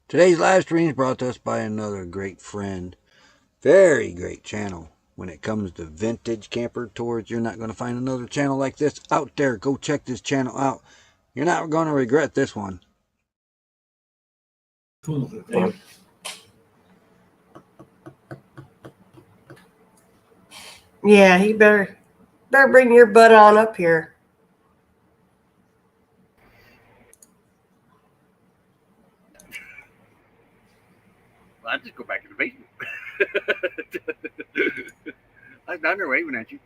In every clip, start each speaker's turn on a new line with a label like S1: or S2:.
S1: Today's live stream is brought to us by another great friend. Very great channel. When it comes to vintage camper tours, you're not going to find another channel like this out there. Go check this channel out. You're not going to regret this one.
S2: Yeah, he better bring your butt on up here.
S3: Well, I'd just go back in the basement. I was down there waving at you.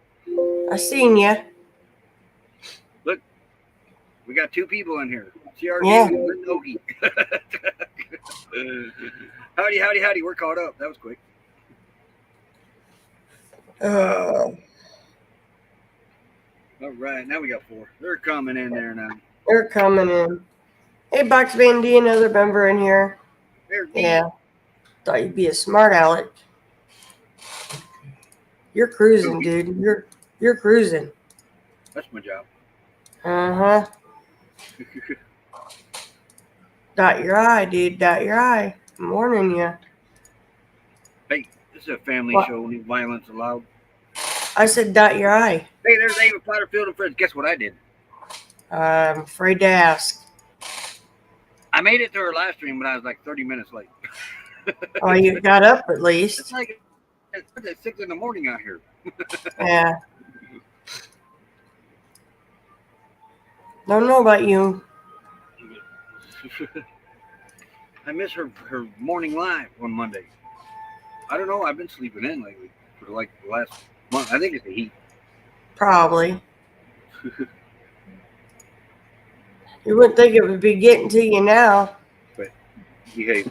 S2: I seen you.
S3: Look, we got two people in here. CRD
S2: Yeah.
S3: and Okie. Howdy. We're caught up. That was quick. All right, now we got four. They're coming in there now.
S2: They're coming in. Hey, Box Van D, another member in here. Yeah. Thought you'd be a smart aleck. You're cruising, dude. You're cruising.
S3: That's my job.
S2: Uh-huh. Dot your I, dude. Dot your I. I'm warning you.
S3: Hey, this is a family show. No violence allowed.
S2: I said dot your I.
S3: Hey, there's David Potterfield and friends. Guess what I did?
S2: I'm afraid to ask.
S3: I made it to her live stream, but I was like 30 minutes late.
S2: Oh, you got up at least.
S3: It's like it's 6 in the morning out here.
S2: Yeah. Don't know about you.
S3: I miss her morning live on Monday. I don't know. I've been sleeping in lately for like the last month. I think it's the heat.
S2: Probably. You wouldn't think it would be getting to you now.
S3: But behave.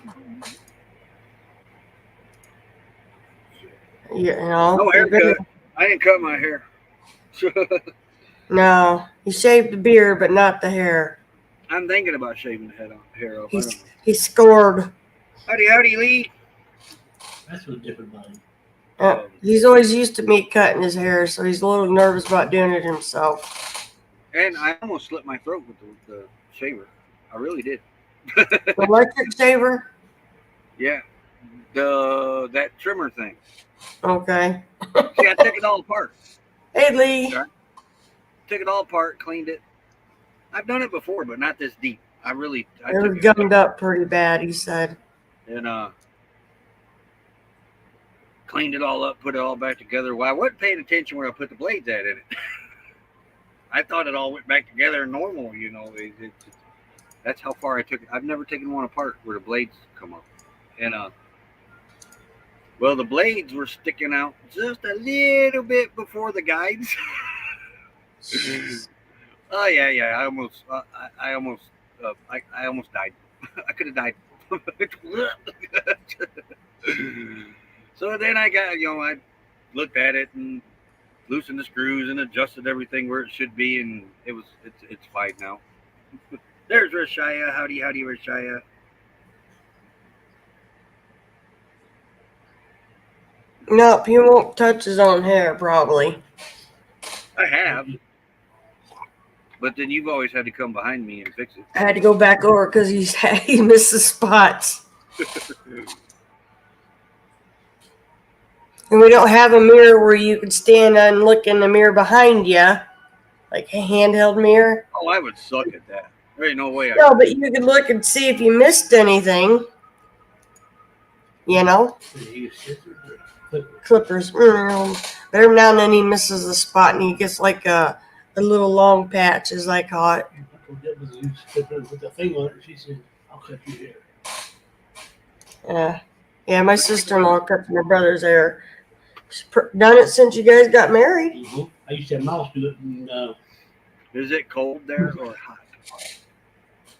S2: You know.
S3: No haircut. I didn't cut my hair.
S2: No, he shaved the beard, but not the hair.
S3: I'm thinking about shaving the hair off.
S2: He scored.
S3: Howdy, Lee.
S4: That's a different body.
S2: He's always used to me cutting his hair, so he's a little nervous about doing it himself.
S3: And I almost slit my throat with the shaver. I really did.
S2: The electric shaver?
S3: Yeah. That trimmer thing.
S2: Okay.
S3: See, I took it all apart.
S2: Hey, Lee.
S3: Sorry. Took it all apart, cleaned it. I've done it before, but not this deep. I
S2: it was gummed up pretty bad, he said.
S3: And cleaned it all up, put it all back together. Well, I wasn't paying attention where I put the blades at in it. I thought it all went back together normal, you know. That's how far I took it. I've never taken one apart where the blades come up. And well, the blades were sticking out just a little bit before the guides. Oh yeah. I almost died. I could have died. So then I got, I looked at it and loosened the screws and adjusted everything where it should be, and it's fine now. There's Rashaya. Howdy, Rashaya.
S2: Nope, he won't touch his own hair, probably.
S3: I have. But then you've always had to come behind me and fix it.
S2: I had to go back over because he missed the spots. And we don't have a mirror where you could stand and look in the mirror behind you, like a handheld mirror.
S3: Oh, I would suck at that. There ain't no way.
S2: No, but you could look and see if you missed anything. You know? Clippers. But every now and then he misses a spot and he gets like a little long patch, as I call it.
S4: With the thing on it, she said, "I'll cut your hair."
S2: Yeah, my sister-in-law cut my brother's hair. She's done it since you guys got married.
S4: Mm-hmm. I used to have mouse do it. And,
S3: is it cold there or hot?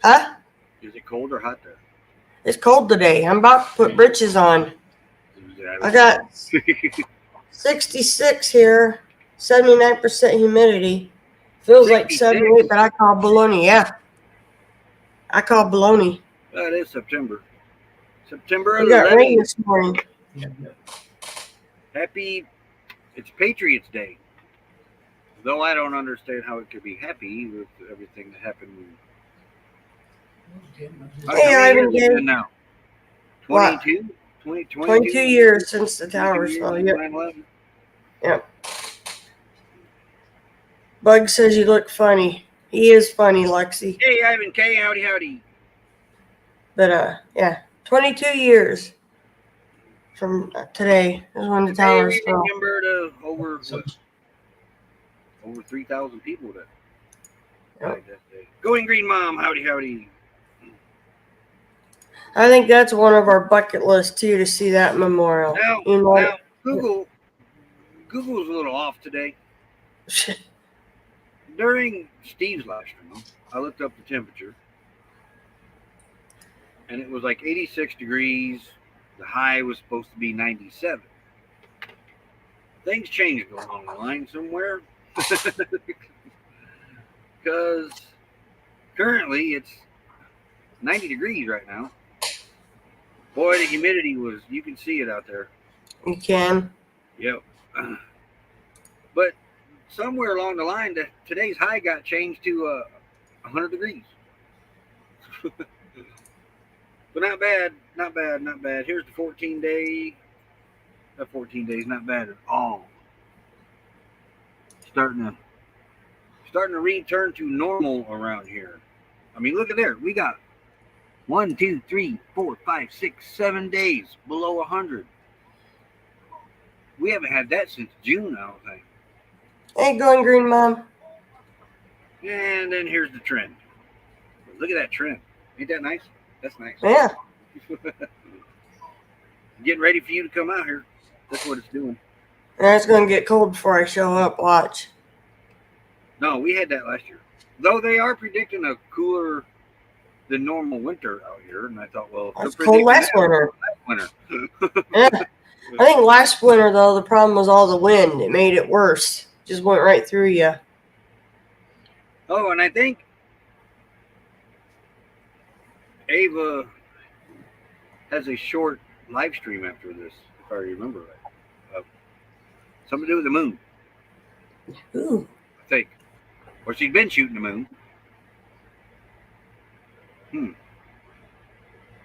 S2: Huh?
S3: Is it cold or hot there?
S2: It's cold today. I'm about to put britches on. I got 66 here, 79% humidity. Feels 66? Like 78, but I call baloney. Yeah. I call baloney.
S3: It is September. September 11th.
S2: We got rain this morning.
S3: It's Patriots Day. Though I don't understand how it could be happy with everything that happened.
S2: Hey, Ivan.
S3: Now?
S2: What?
S3: 22,
S2: 22 years since the towers fell. Yep.
S3: 9/11.
S2: Yep. Bug says you look funny. He is funny, Lexi.
S3: Hey, Ivan K, howdy, howdy.
S2: But yeah, 22 years from today is when the
S3: Today
S2: towers
S3: we
S2: fell.
S3: remembered over
S4: So,
S3: over 3,000 people that
S2: Yep.
S3: died that day. Going Green Mom, howdy, howdy.
S2: I think that's one of our bucket lists too, to see that memorial.
S3: Now,
S2: You know,
S3: now Google's a little off today. During Steve's live stream, I looked up the temperature, and it was like 86 degrees. The high was supposed to be 97. Things changed along the line somewhere. Because currently it's 90 degrees right now. Boy, the humidity was, you can see it out there.
S2: you can.
S3: Yep. But somewhere along the line, today's high got changed to 100 degrees. But not bad, not bad, not bad. Here's the 14-day. That 14 days, not bad at all. Starting to return to normal around here. I mean, look at there. We got 1, 2, 3, 4, 5, 6, 7 days below 100. We haven't had that since June, I don't think.
S2: Hey, Going Green Mom.
S3: And then here's the trend. Look at that trend. Ain't that nice? That's nice.
S2: Yeah.
S3: Getting ready for you to come out here. That's what it's doing.
S2: And it's going to get cold before I show up. Watch.
S3: No, we had that last year. Though they are predicting a cooler than normal winter out here, and I thought, well,
S2: It's cold last winter. Yeah. I think last winter, though, the problem was all the wind. It made it worse. Just went right through you.
S3: Oh, and I think Ava has a short live stream after this, if I remember right. Something to do with the moon,
S2: Ooh.
S3: I think. Or she's been shooting the moon.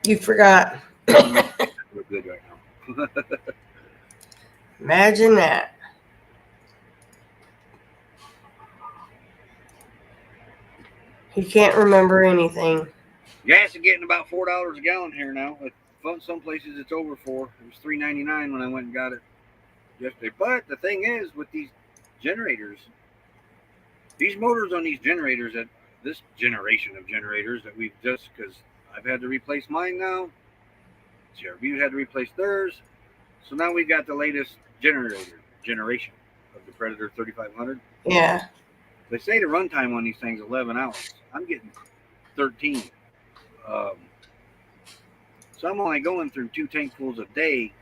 S2: You forgot.
S3: We're good right now.
S2: Imagine that. He can't remember anything.
S3: Gas is getting about $4 a gallon here now. Some places it's over $4. It was $3.99 when I went and got it yesterday. But the thing is, with these generators, these motors on these generators, that this generation of generators that we've just, because I've had to replace mine now, CRV had to replace theirs, so now we've got the latest generation of the Predator 3500.
S2: Yeah.
S3: They say the runtime on these things 11 hours. I'm getting 13. So I'm only going through 2 tankfuls a day.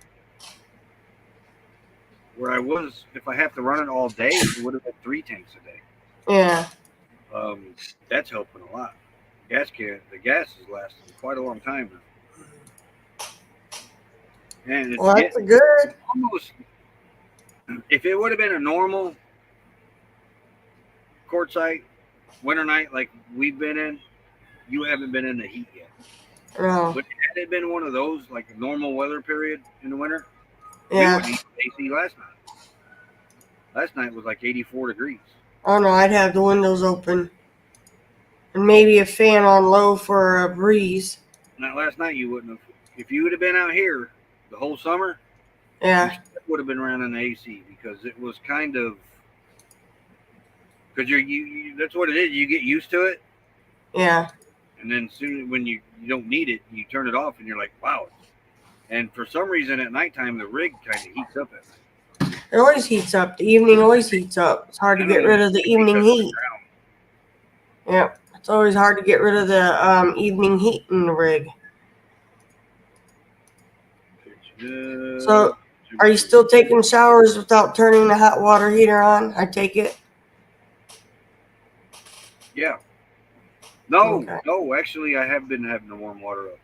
S3: Where I was, if I have to run it all day, it would have been 3 tanks a day.
S2: Yeah.
S3: That's helping a lot. The gas is lasting quite a long time now. And it's
S2: Well, that's good.
S3: almost, if it would have been a normal quartzite winter night like we've been in, you haven't been in the heat yet.
S2: No.
S3: But had it been one of those, like a normal weather period in the winter,
S2: Yeah.
S3: we wouldn't need AC last night. Last night was like 84 degrees.
S2: Oh no, I'd have the windows open. And maybe a fan on low for a breeze.
S3: Now, last night you wouldn't have. If you would have been out here the whole summer,
S2: Yeah.
S3: you would have been running the AC because it was kind of. Because you that's what it is. You get used to it,
S2: Yeah.
S3: and then soon when you don't need it, you turn it off, and you're like, wow. And for some reason at nighttime, the rig kind of heats up at night.
S2: It always heats up. The evening always heats up. It's hard to get rid of the evening heat. Yep. It's always hard to get rid of the evening heat in the rig. So, are you still taking showers without turning the hot water heater on? I take it.
S3: Yeah. No,
S2: Okay.
S3: no. Actually, I have been having the warm water up,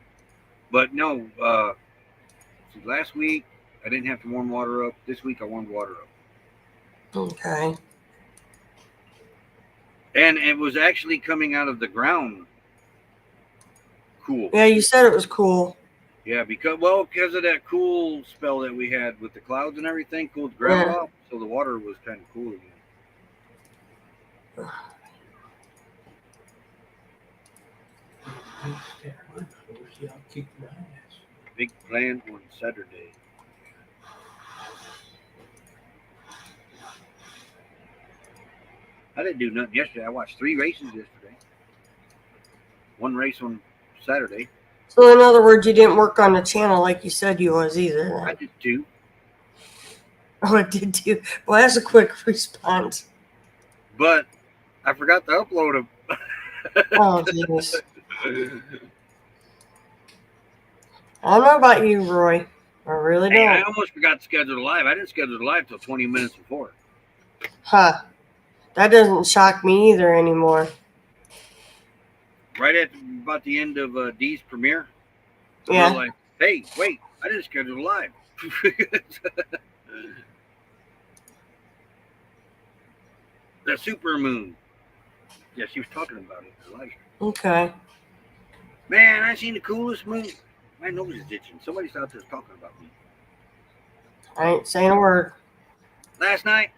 S3: but no. See, last week I didn't have to warm water up. This week I warmed water up.
S2: Okay.
S3: And it was actually coming out of the ground cool.
S2: Yeah, you said it was cool.
S3: Yeah, because of that cool spell that we had with the clouds and everything, cooled the ground
S2: Yeah.
S3: off, so the water was kind of cool again.
S4: I'll kick my ass.
S3: Big plan on Saturday. I didn't do nothing yesterday. I watched 3 races yesterday. 1 race on Saturday.
S2: So in other words, you didn't work on the channel like you said you was either.
S3: I did 2.
S2: Oh, it did too. Well, that's a quick response.
S3: But I forgot to upload them.
S2: Oh, jeez. I don't know about you, Roy. I really
S3: Hey, I
S2: don't.
S3: almost forgot to schedule the live. I didn't schedule the live till 20 minutes before.
S2: Huh. That doesn't shock me either anymore.
S3: Right at about the end of D's premiere.
S2: Yeah.
S3: We're like, hey, wait, I didn't schedule the live. The super moon. Yeah, she was talking about it in her live stream.
S2: Okay.
S3: Man, I seen the coolest moon. My nose is itching. Somebody's out there talking about me.
S2: I ain't saying a word.
S3: Last night,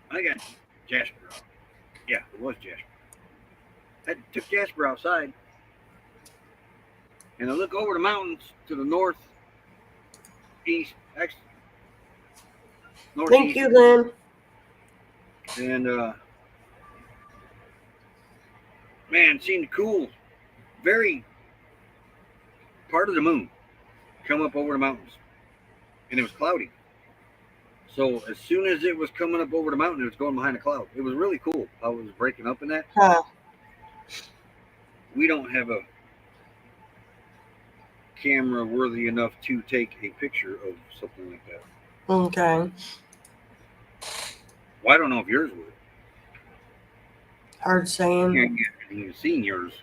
S3: I got Jasper out. Yeah, it was Jasper. I took Jasper outside, and I look over the mountains to the north, east, northeast.
S2: Thank you, Lynn.
S3: And man, seen the cool, very part of the moon come up over the mountains, and it was cloudy. So as soon as it was coming up over the mountain, it was going behind a cloud. It was really cool how it was breaking up in that.
S2: Huh.
S3: We don't have a camera worthy enough to take a picture of something like that.
S2: Okay.
S3: Well, I don't know if yours would.
S2: Hard saying.
S3: I haven't even seen yours.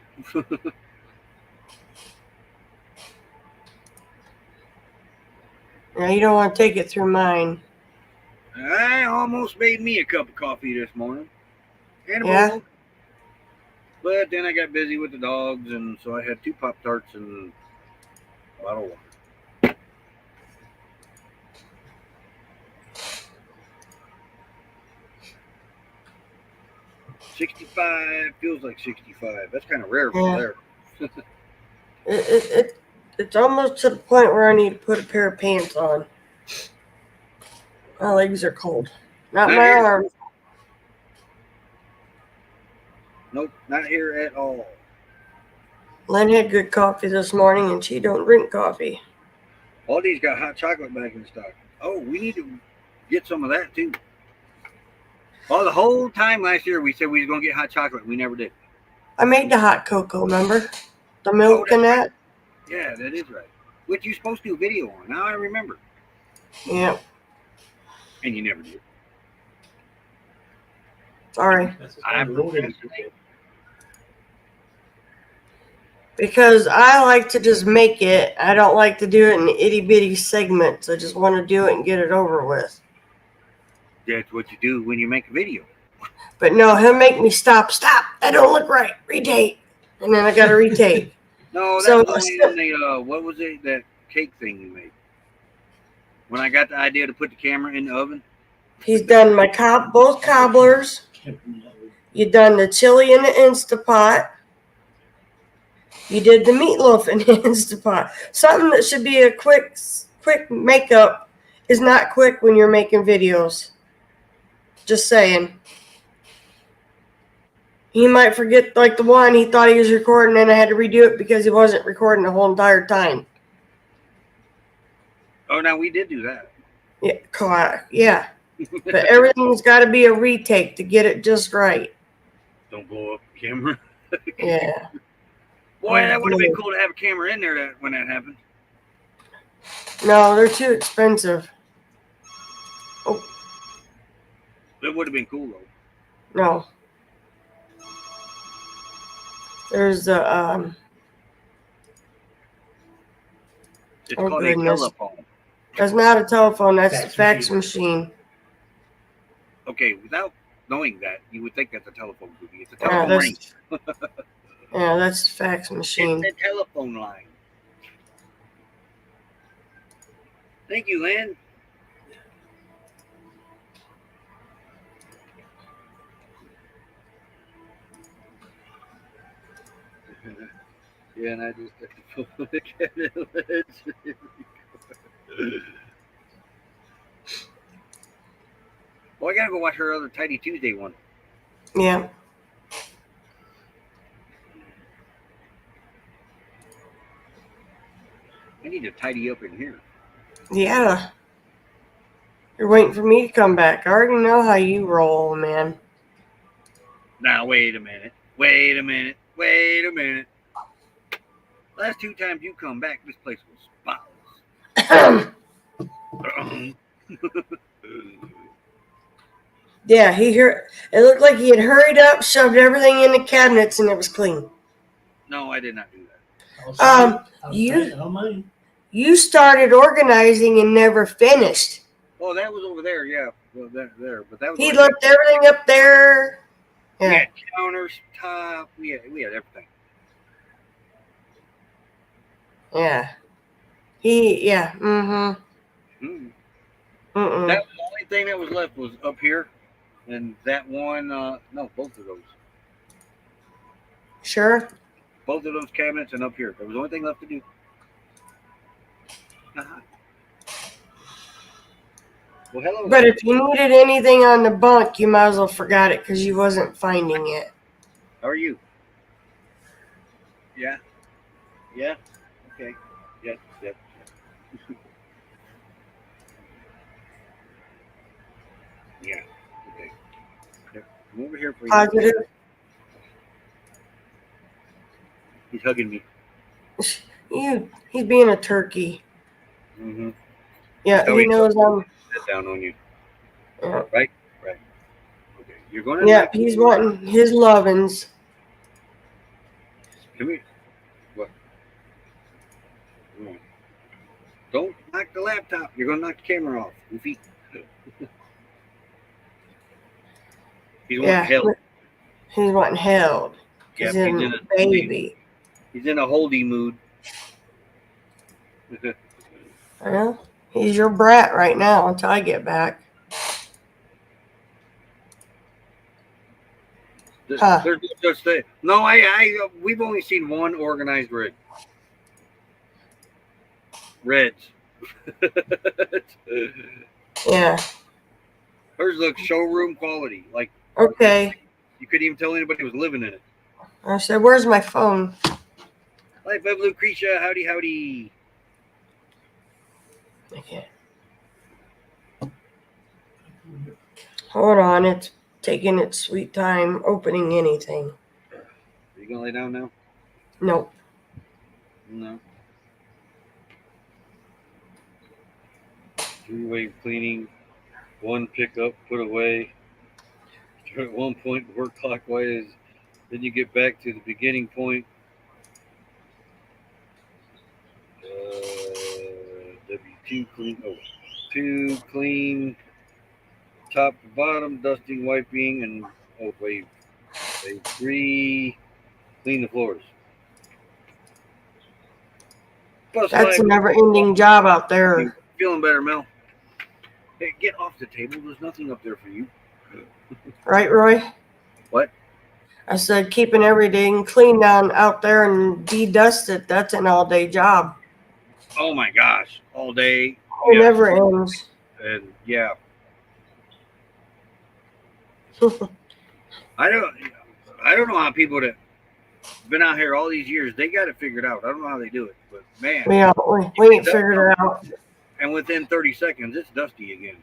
S2: Yeah, you don't want to take it through mine.
S3: I almost made me a cup of coffee this morning. And a
S2: Yeah?
S3: bowl. But then I got busy with the dogs, and so I had 2 Pop-Tarts and a bottle of water. $65 feels like 65. That's kind of rare for there.
S2: It's almost to the point where I need to put a pair of pants on. My legs are cold. Not my arms.
S3: Nope, not here at all.
S2: Lynn had good coffee this morning, and she don't drink coffee.
S3: Aldi's got hot chocolate back in stock. Oh, we need to get some of that too. Oh, the whole time last year we said we was gonna get hot chocolate. We never did.
S2: I made the hot cocoa, remember? The milk and that?
S3: Yeah, that is right. Which you're supposed to do a video on. Now I remember.
S2: Yeah.
S3: And you never did.
S2: Sorry.
S3: I'm
S2: Because I like to just make it. I don't like to do it in itty bitty segments. I just want to do it and get it over with.
S3: That's what you do when you make a video.
S2: But no, he'll make me stop. That don't look right. Retake. And then I got to retake.
S3: No, that
S2: So-
S3: was only in the what was it, that cake thing you made? When I got the idea to put the camera in the oven.
S2: He's done my both cobblers. You done the chili in the Instapot. You did the meatloaf in the Instapot. Something that should be a quick makeup is not quick when you're making videos. Just saying. He might forget, like the one, he thought he was recording and I had to redo it because he wasn't recording the whole entire time.
S3: Oh, now we did do that.
S2: Yeah. But everything's got to be a retake to get it just right.
S3: Don't blow up the camera.
S2: Yeah.
S3: Boy, that would have been cool to have a camera in there when that happened.
S2: No, they're too expensive.
S3: It would have been cool though.
S2: No. There's the
S3: It's
S2: Oh,
S3: called
S2: goodness.
S3: a telephone.
S2: that's not a telephone, that's the fax machine.
S3: Okay, without knowing that, you would think that's a telephone booby. It's a
S2: Yeah,
S3: telephone ring.
S2: that's the fax machine.
S3: It's a telephone line. Thank you, Lynn. Yeah, and I just took the phone to cabinet. Well, I gotta go watch her other Tidy Tuesday one.
S2: Yeah.
S3: I need to tidy up in here.
S2: Yeah. You're waiting for me to come back. I already know how you roll, man.
S3: Now, wait a minute. Wait a minute. Wait a minute. Last 2 times you come back, this place was spotless.
S2: Yeah, it looked like he had hurried up, shoved everything in the cabinets, and it was clean.
S3: No, I did not do that.
S2: You started organizing and never finished.
S3: Oh, that was over there, yeah. Well, there, but that was.
S2: He left everything up there.
S3: We
S2: Yeah.
S3: had counters, top. We had everything.
S2: Yeah. Yeah. Mm-hmm.
S3: Mm.
S2: Mm-mm.
S3: That was the only thing that was left was up here, and that one. No, both of those.
S2: Sure.
S3: Both of those cabinets and up here. That was the only thing left to do. Uh-huh. Well, hello.
S2: But if you needed anything on the bunk, you might as well forgot it because you wasn't finding it.
S3: How are you? Yeah. Yeah. Okay. Yeah. Yeah. Yeah. Okay. Yep. Come over here, please.
S2: Positive.
S3: He's hugging me.
S2: He's being a turkey.
S3: Mm-hmm.
S2: Yeah,
S3: So
S2: he knows I'm.
S3: Sit down on you.
S2: Yeah.
S3: Right. Right. Okay. You're going to.
S2: Yeah, he's wanting his lovin's.
S3: Come here. What? Come on. Don't knock the laptop. You're going to knock the camera off. Goofy. He's wanting held.
S2: He's wanting held.
S3: Yep,
S2: He's in a baby.
S3: He's in a holdy mood.
S2: Well, he's your brat right now until I get back.
S3: There's no such thing. No, we've only seen one organized rig. Reds.
S2: Yeah.
S3: Hers looks showroom quality. Like,
S2: okay.
S3: You couldn't even tell anybody was living in it.
S2: I said, "Where's my phone?"
S3: Hi, Bub Lucretia. Howdy, howdy.
S2: Okay. Hold on, it's taking its sweet time opening anything.
S3: Are you gonna lay down now?
S2: Nope.
S3: No. 3-way cleaning, 1 pickup, put away. Start at 1 point, work clockwise. Then you get back to the beginning point. W2 clean. 2 clean. Top to bottom, dusting, wiping, and wave 3, clean the floors.
S2: That's a never-ending job out there.
S3: Feeling better, Mel? Hey, get off the table. There's nothing up there for you.
S2: Right, Roy?
S3: What?
S2: I said keeping everything clean down out there and de-dusted. That's an all-day job.
S3: Oh my gosh, all day.
S2: It never ends.
S3: And yeah. I don't know how people that been out here all these years, they got it figured out. I don't know how they do it, but man.
S2: Yeah, we ain't figured it out.
S3: And within 30 seconds, it's dusty again.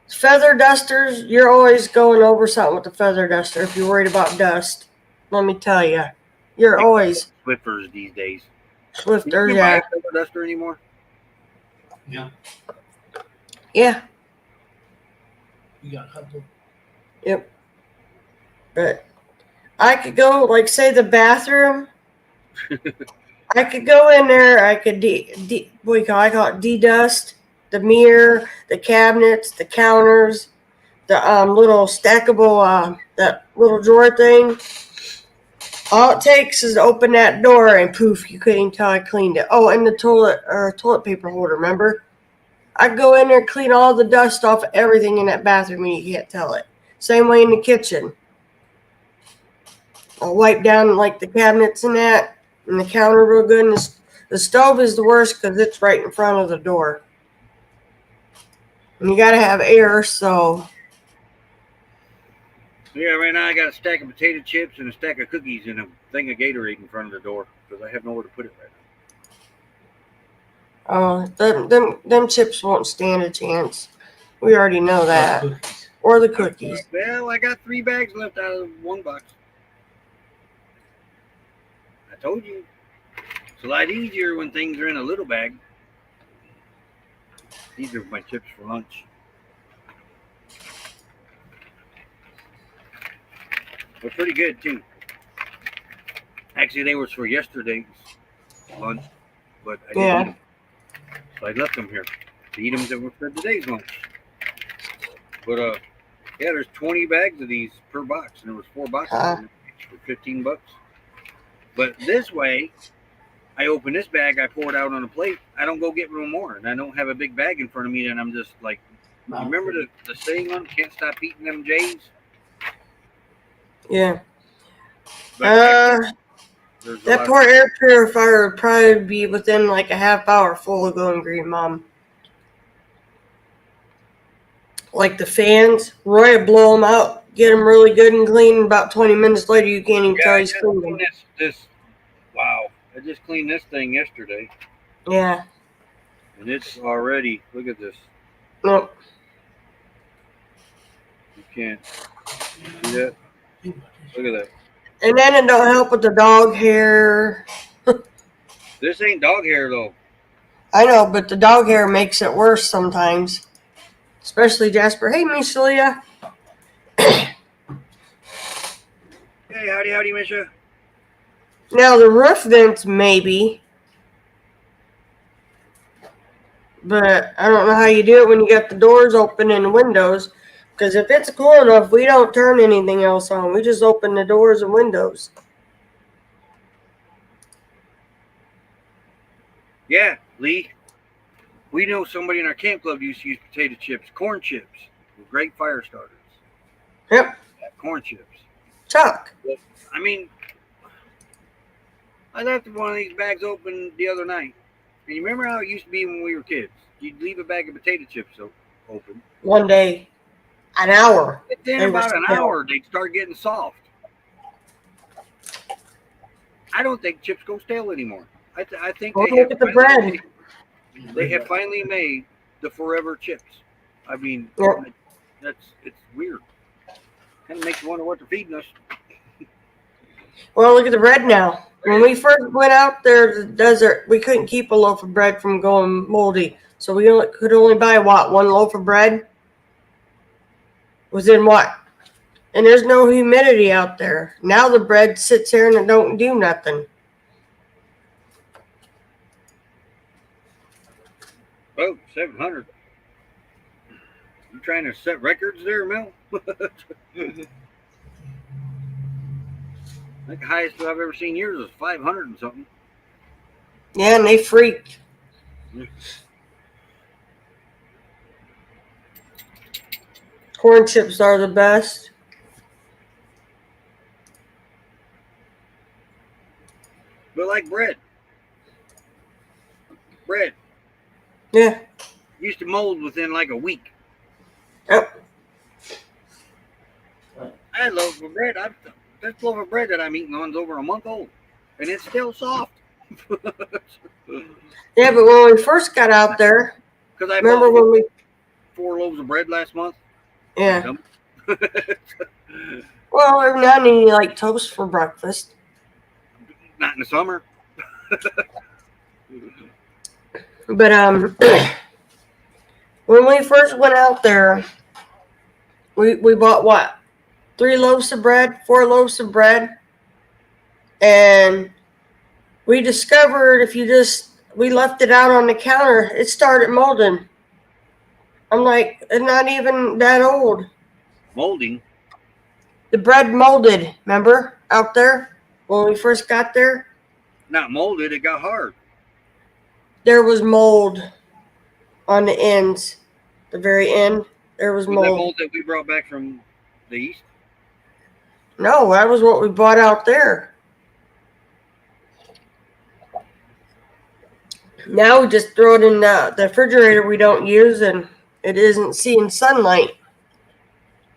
S2: Feather dusters, you're always going over something with the feather duster if you're worried about dust. Let me tell you. You're always...
S3: Swifters these days.
S2: Swifters,
S3: you
S2: yeah.
S3: buy a feather duster anymore?
S4: Yeah.
S2: Yeah.
S4: You got a couple.
S2: Yep. But I could go, like, say the bathroom. I could go in there. I could I call it de-dust the mirror, the cabinets, the counters, the little stackable that little drawer thing. All it takes is to open that door and poof, you couldn't even tell I cleaned it. Oh, and the toilet paper holder, remember? I'd go in there, clean all the dust off everything in that bathroom, and you can't tell it. Same way in the kitchen. I'll wipe down like the cabinets and that, and the counter real good. And the stove is the worst because it's right in front of the door. And you gotta have air, so.
S3: Yeah, right now I got a stack of potato chips and a stack of cookies and a thing of Gatorade in front of the door because I have nowhere to put it right now.
S2: Them chips won't stand a chance. We already know that.
S4: Cookies.
S2: Or the cookies.
S3: Well, I got 3 bags left out of 1 box. I told you. It's a lot easier when things are in a little bag. These are my chips for lunch. They're pretty good too. Actually, they were for yesterday's lunch, but I didn't eat them. So I left them here to eat them for today's lunch. But yeah, there's 20 bags of these per box, and there was 4 boxes for $15. But this way, I open this bag, I pour it out on a plate. I don't go get no more, and I don't have a big bag in front of me, and I'm just like, you remember the saying on can't stop eating them J's?
S2: Yeah.
S3: But
S2: that poor air purifier would probably be within like a half hour full of going green, Mom. Like the fans, Roy would blow them out, get them really good and clean. About 20 minutes later, you can't even tell he's cleaned them.
S3: Wow. I just cleaned this thing yesterday.
S2: Yeah.
S3: And it's already, look at this.
S2: Nope.
S3: You can't see that? Look at that.
S2: And then it don't help with the dog hair.
S3: This ain't dog hair though.
S2: I know, but the dog hair makes it worse sometimes. Especially Jasper. Hey, Miss Leah.
S3: Hey, howdy, Misha.
S2: Now, the roof vents, maybe. But I don't know how you do it when you got the doors open and the windows. Because if it's cool enough, we don't turn anything else on. We just open the doors and windows.
S3: Yeah, Lee. We know somebody in our camp club used to use potato chips, corn chips. Were great fire starters.
S2: Yep.
S3: Corn chips.
S2: Chuck.
S3: I mean, I left one of these bags open the other night. And you remember how it used to be when we were kids? You'd leave a bag of potato chips open.
S2: One day. An hour.
S3: Then about an hour, they'd start getting soft. I don't think chips go stale anymore. I think
S2: look at the bread.
S3: They have finally made the forever chips. I mean,
S2: yep.
S3: It's weird. Kind of makes you wonder what they're feeding us.
S2: Well, look at the bread now. When we first went out there to the desert, we couldn't keep a loaf of bread from going moldy. So we could only buy, one loaf of bread? Within what? And there's no humidity out there. Now the bread sits there and it don't do nothing.
S3: Oh, 700. You trying to set records there, Mel? I think the highest I've ever seen yours was 500 and something.
S2: Yeah, and they freaked. Corn chips are the best.
S3: But like bread. Bread.
S2: Yeah.
S3: Used to mold within like a week.
S2: Yep.
S3: I had loaf of bread. This loaf of bread that I'm eating on is over a month old. And it's still soft.
S2: Yeah, but when we first got out there,
S3: because I
S2: remember when we
S3: 4 loaves of bread last month?
S2: Yeah. Well, every now and then you like toast for breakfast.
S3: Not in the summer.
S2: But when we first went out there, we bought what? 3 loaves of bread, 4 loaves of bread, and we discovered if we left it out on the counter, it started molding. I'm like, it's not even that old.
S3: Molding?
S2: The bread molded, remember, out there when we first got there?
S3: Not molded, it got hard.
S2: There was mold. on the ends, the very end. There was
S3: Was that
S2: mold.
S3: mold that we brought back from the east?
S2: No, that was what we bought out there. Now we just throw it in the refrigerator we don't use, and it isn't seeing sunlight.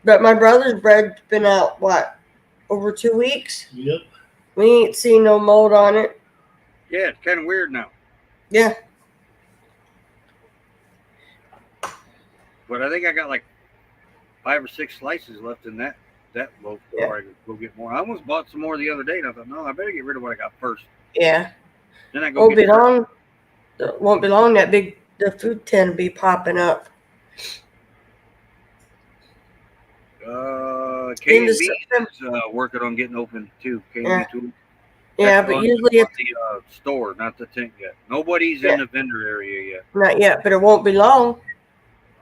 S2: But my brother's bread's been out, what, over 2 weeks?
S4: Yep.
S2: We ain't seen no mold on it.
S3: Yeah, it's kind of weird now.
S2: Yeah.
S3: But I think I got like 5 or 6 slices left in that loaf before I go get more. I almost bought some more the other day, and I thought, no, I better get rid of what I got first.
S2: Yeah.
S3: Then I go
S2: Won't be long. Won't be long. The food tin will be popping up.
S3: K&B
S2: Into
S3: is
S2: September.
S3: working on getting open too. K&B
S2: Yeah.
S3: too.
S2: Yeah,
S3: That's
S2: but
S3: on
S2: usually it's
S3: the store, not the tent yet. Nobody's
S2: Yeah.
S3: in the vendor area yet.
S2: not yet, but it won't be long.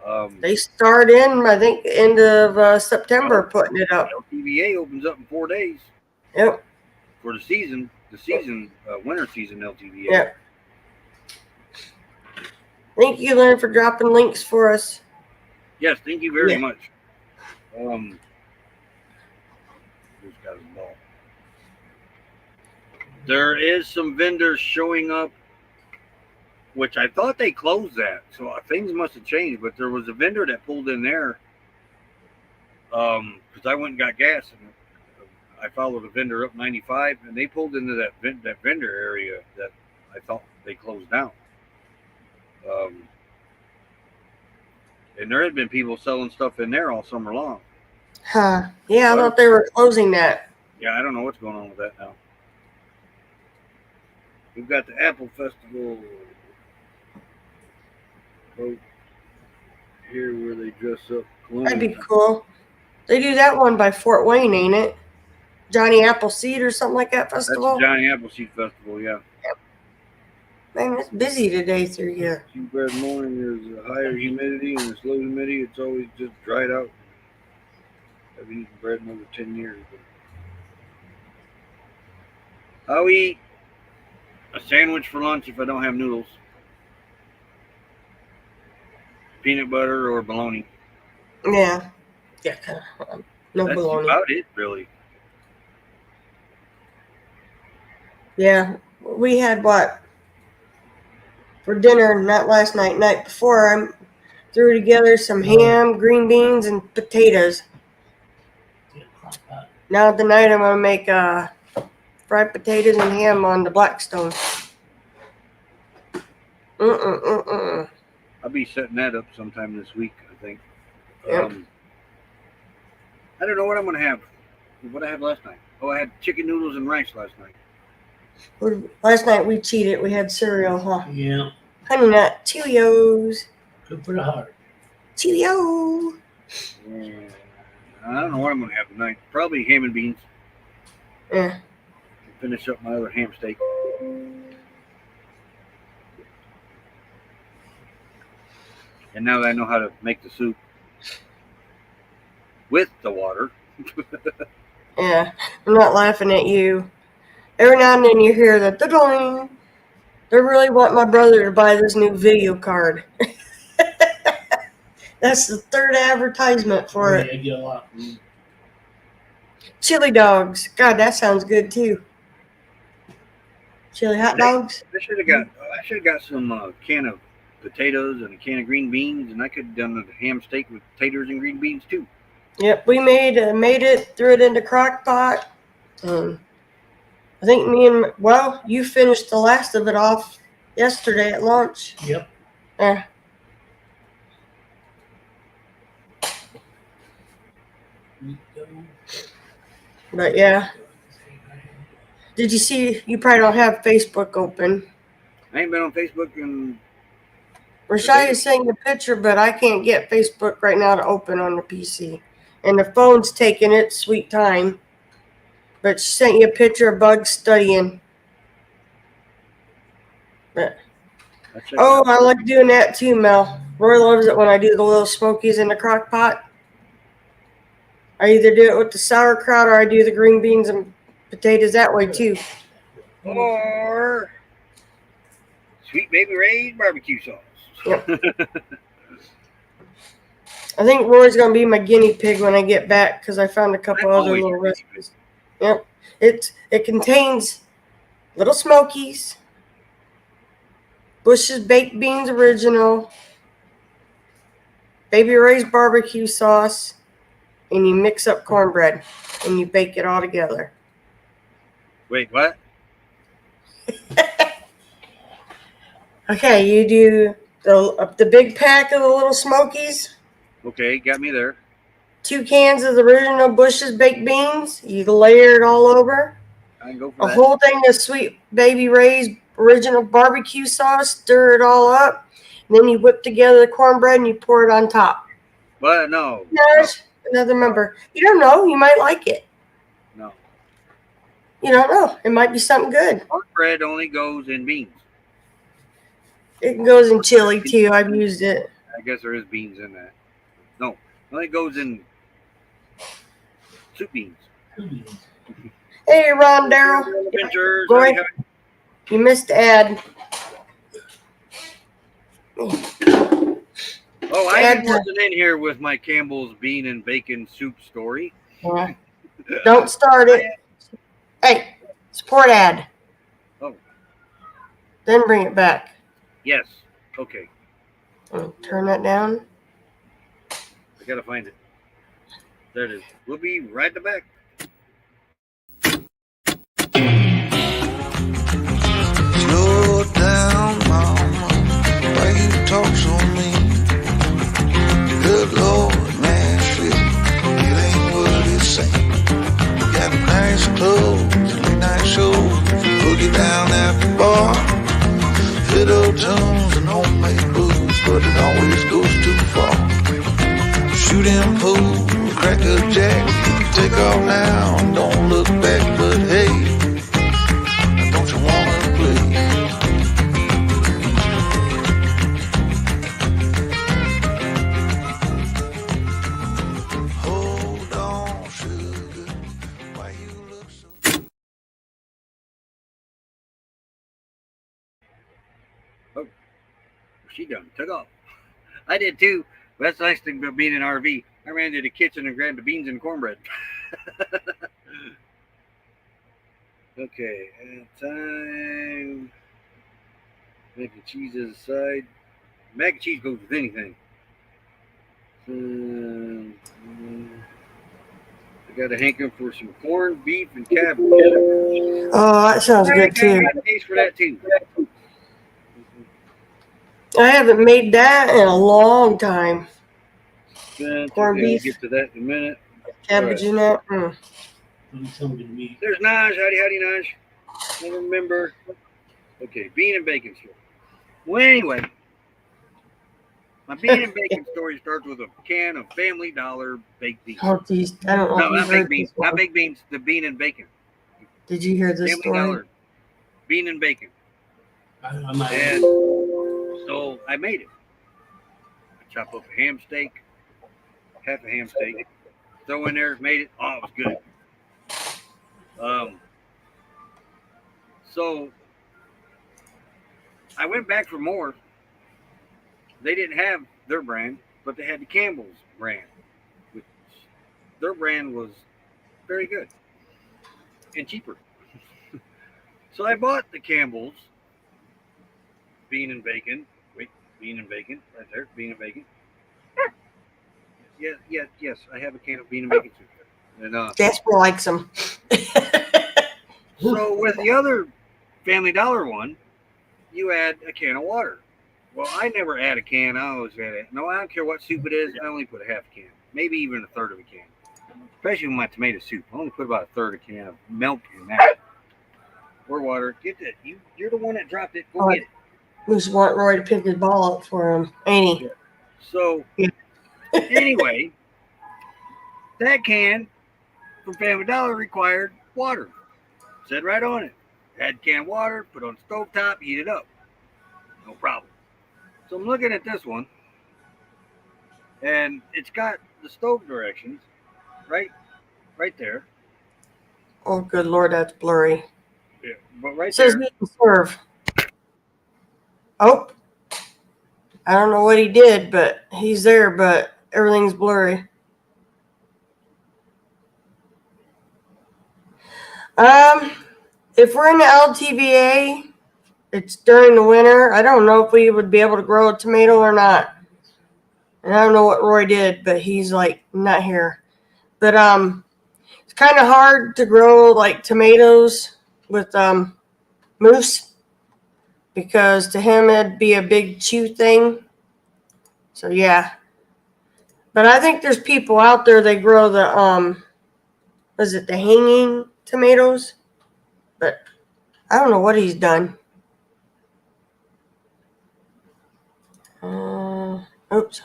S3: Um,
S2: They start in, I think, end of September putting it up.
S3: LTVA opens up in 4 days
S2: Yep.
S3: for the season. Winter season LTVA.
S2: Yep. Thank you, Lynn, for dropping links for us.
S3: Yes, thank you very
S2: Yeah.
S3: much. Who's got his ball? There is some vendors showing up, which I thought they closed that, so things must have changed. But there was a vendor that pulled in there, because I went and got gas, and I followed a vendor up 95, and they pulled into that vendor area that I thought they closed down. And there had been people selling stuff in there all summer long.
S2: Huh. Yeah, I thought they were closing that.
S3: Yeah, I don't know what's going on with that now. We've got the Apple Festival boat here where they dress up.
S2: That'd be cool. They do that one by Fort Wayne, ain't it? Johnny Appleseed or something like that festival?
S3: That's the Johnny Appleseed Festival, yeah.
S2: Man, it's busy today through here.
S3: Bread morning, there's a higher humidity and it's low humidity. It's always just dried out. I've been eating bread in over 10 years. But I'll eat a sandwich for lunch if I don't have noodles. Peanut butter or bologna.
S2: Yeah. Yeah. No
S3: That's
S2: bologna.
S3: about it, really.
S2: Yeah. We had what? For dinner, not last night, night before, I threw together some ham, green beans, and potatoes. Now tonight I'm going to make fried potatoes and ham on the Blackstone.
S3: I'll be setting that up sometime this week, I think.
S2: Yep.
S3: I don't know what I'm going to have. What I had last night. Oh, I had chicken noodles and rice last night.
S2: Last night we cheated. We had cereal, huh?
S4: Yeah.
S2: Honey Nut Cheerios.
S4: Good for the heart.
S2: Cheerio.
S3: I don't know what I'm going to have tonight. Probably ham and beans.
S2: Yeah.
S3: Finish up my other ham steak. And now that I know how to make the soup with the water.
S2: Yeah. I'm not laughing at you. Every now and then you hear the da-doing. They really want my brother to buy this new video card. That's the third advertisement for it.
S4: I get a lot.
S2: Chili dogs. God, that sounds good too. Chili hot dogs.
S3: I should have got some can of potatoes and a can of green beans, and I could have done a ham steak with taters and green beans too.
S2: Yep, we made it, threw it into crock pot. I think you finished the last of it off yesterday at lunch.
S4: Yep.
S2: Yeah. But yeah. Did you see? You probably don't have Facebook open.
S3: I ain't been on Facebook in.
S2: Rashaya sent you a picture, but I can't get Facebook right now to open on the PC. And the phone's taking its sweet time. But she sent you a picture of Bug studying. But, I like doing that too, Mel. Roy loves it when I do the little smokies in the crock pot. I either do it with the sauerkraut or I do the green beans and potatoes that way too.
S3: Or Sweet Baby Ray's barbecue sauce.
S2: Yep. I think Roy's gonna be my guinea pig when I get back because I found a couple
S3: I'm
S2: other
S3: always
S2: little
S3: your guinea
S2: recipes. Yep. It contains little smokies, Bush's baked beans original, Baby Ray's barbecue sauce, and you mix up cornbread and you bake it all together.
S3: Wait, what?
S2: Okay, you do the big pack of the little smokies,
S3: Okay, got me there.
S2: 2 cans of the original Bush's baked beans. You layer it all over.
S3: I can go for
S2: A
S3: that.
S2: whole thing of sweet Baby Ray's original barbecue sauce. Stir it all up. And then you whip together the cornbread and you pour it on top.
S3: But no.
S2: There's another member. You don't know. You might like it.
S3: No.
S2: You don't know. It might be something good.
S3: Cornbread only goes in beans.
S2: It goes in chili too. I've used it.
S3: I guess there is beans in that. No, it only goes in soup beans.
S2: Hey, Ron Darrell.
S3: Adventures.
S2: Roy,
S3: Howdy, howdy.
S2: you missed the ad.
S3: Oh, I wasn't in here with my Campbell's bean and bacon soup story.
S2: Yeah. Don't start it. Hey, support ad.
S3: Oh.
S2: Then bring it back.
S3: Yes. Okay.
S2: Turn that down.
S3: I gotta find it. There it is. We'll be right back.
S5: Slow down, mama. Why you talk so mean? Good Lord, Nashville, it ain't what it seems. Got nice clothes, late night shows, boogie down at the bar. Fiddle tunes and homemade booze, but it always goes too far. Shooting pool, crack a jack, take off now and don't look back. But hey, don't you wanna play? Hold on, sugar, why you look so...
S3: Oh, she done took off. I did too. But that's the nice thing about being in an RV. I ran to the kitchen and grabbed the beans and cornbread. Okay, time. Mac and cheese aside. Mac and cheese goes with anything. I got a hankering for some corned beef and cabbage.
S2: Oh, that sounds good too.
S3: I got a taste for that too.
S2: I haven't made that in a long time. Corned beef.
S3: Get to that in a minute.
S2: Cabbage in it. Mm.
S3: There's Naj. Howdy, Naj. I don't remember. Okay, bean and bacon story. Well, anyway, my bean and bacon story starts with a can of Family Dollar baked beans.
S2: Oh, geez. I don't know
S3: No,
S2: if you
S3: not
S2: heard
S3: baked beans.
S2: this one.
S3: Not baked beans. The bean and bacon.
S2: Did you hear this
S3: Family
S2: story?
S3: Dollar. Bean and bacon. And so I made it. I chop up a ham steak, half a ham steak, throw in there, made it. Oh, it was good. So I went back for more. They didn't have their brand, but they had the Campbell's brand, which their brand was very good and cheaper. So I bought the Campbell's bean and bacon. Wait, bean and bacon right there, bean and bacon. Yes, I have a can of bean and bacon soup. And
S2: Jasper likes them.
S3: so with the other Family Dollar one, you add a can of water. Well, I never add a can. I always add it. No, I don't care what soup it is. I only put a half a can, maybe even a third of a can. Especially with my tomato soup, I only put about a third of a can of milk in that. Or water. Get that. You're the one that dropped it. Go get it.
S2: We just want Roy to pick his ball up for him, ain't he?
S3: So, anyway, that can from Family Dollar required water. Said right on it. Add can of water, put it on the stove top, heat it up. No problem. So I'm looking at this one, and it's got the stove directions right there.
S2: Oh, good Lord, that's blurry.
S3: Yeah, but right
S2: It says
S3: there.
S2: we can serve. Oh, I don't know what he did, but he's there, but everything's blurry. If we're in the LTVA, it's during the winter. I don't know if we would be able to grow a tomato or not. And I don't know what Roy did, but he's like not here. But it's kind of hard to grow like tomatoes with moose, because to him it'd be a big chew thing. So yeah. But I think there's people out there that grow the is it the hanging tomatoes? But I don't know what he's done. Oops.